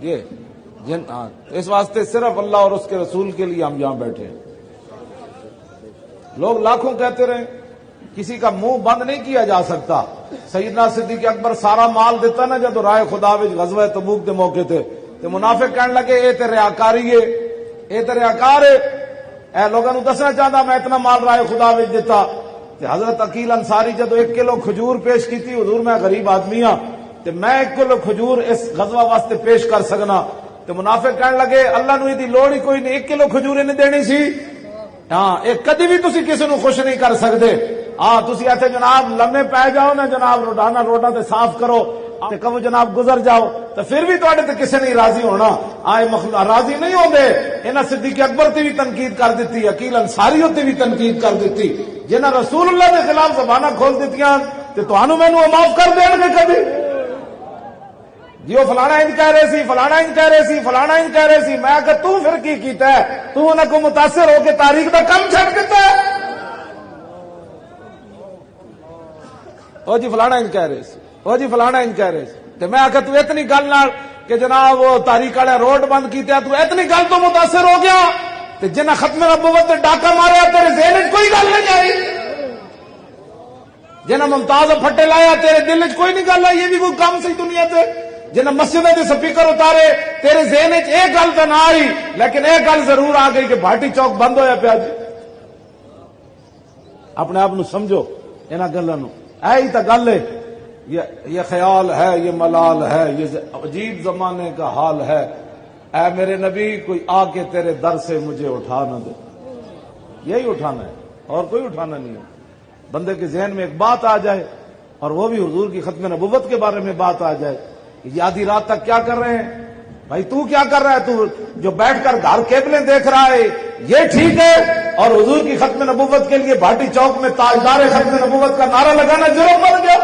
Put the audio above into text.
یہ اس واسطے صرف اللہ اور اس کے رسول کے لیے ہم یہاں بیٹھے ہیں. لوگ لاکھوں کہتے رہے, کسی کا منہ بند نہیں کیا جا سکتا. سیدنا صدیق اکبر سارا مال دیتا نا جدو رائے خدا وچ غزوہ تبوک دے موقع تے منافق کہنے لگے اے تے ریاکاری ہے, اے تے ریاکار ہے, اے لوگوں نو دسنا چاہتا میں اتنا مال رائے خدا وچ دیتا. تے حضرت عقیل انصاری جدو 1 کلو کھجور پیش کیتی, حضور میں غریب آدمی ہاں تے میں 1 کلو کھجور اس غزوہ واسطے پیش کر سکنا. تے منافق کہنے لگے اللہ نو دی لوڑ ہی کوئی نہیں, 1 کلو کھجور نے دینی سی. ہاں ایک کدی بھی تسی کسی نو خوش نہیں کر سکتے. ہاں تسی ایتھے جناب لمے پے جاؤ نا جناب, روڈانا روڈا تے صاف کرو تے کہو جناب گزر جاؤ, تو پھر بھی تواڈے تے کسے نہیں راضی ہونا. آئے راضی نہیں ہوندے. انہاں صدیق اکبر تے بھی تنقید کر دیتی, عقیل انصاری تے بھی تنقید کر دیتی, جنہاں رسول اللہ دے خلاف زباناں کھول دتیاں تے تانوں مینوں معاف کر دین گے کبھی؟ جی وہ فلانا انج کہہ رہے سی, فلانا انج کہہ رہے سی, فلانا انج کہہ رہے سی. میں کہ تو پھر کی کیتا ہے؟ تو انہاں کو متاثر ہو کے تاریخ دا کم چھڈ دیتا ہے. او جی فلانا انج کہہ رہے سی, او جی فلانا انج کہہ رہے سی. تے میں کہ تو اتنی گل نال کہ جناب وہ تاریخ والے روڈ بند کیتے, تو اتنی گل تو متاثر ہو گیا تے جنہاں ختم نبوت تے ڈاکہ ماریا تیرے ذہن وچ کوئی گل نہیں آئی. جنہاں ممتاز پھٹے لایا تیرے دل وچ کوئی نہیں گل آئی. یہ بھی کوئی کام سی دنیا تے؟ جنہاں مسجدوں کے سپیکر اتارے تیرے ذہن وچ ایک گل تو نہ آئی, لیکن ایک گل ضرور آ گئی کہ بھاٹی چوک بند ہویا پیا. جی اپنے آپ نو سمجھو انہاں گلاں نو, ایہی تا گل ہے. یہ خیال ہے, یہ ملال ہے, یہ عجیب زمانے کا حال ہے. اے میرے نبی کوئی آ کے تیرے در سے مجھے اٹھا نہ دے. یہی اٹھانا ہے اور کوئی اٹھانا نہیں ہے. بندے کے ذہن میں ایک بات آ جائے اور وہ بھی حضور کی ختم نبوت کے بارے میں بات آ جائے, یہ آدھی رات تک کیا کر رہے ہیں بھائی, تو کیا کر رہا ہے؟ تو جو بیٹھ کر گھر کیبلیں دیکھ رہا ہے یہ ٹھیک ہے, اور حضور کی ختم نبوت کے لیے بھاٹی چوک میں تاجدار ختم نبوت کا نعرہ لگانا جرم بن گیا.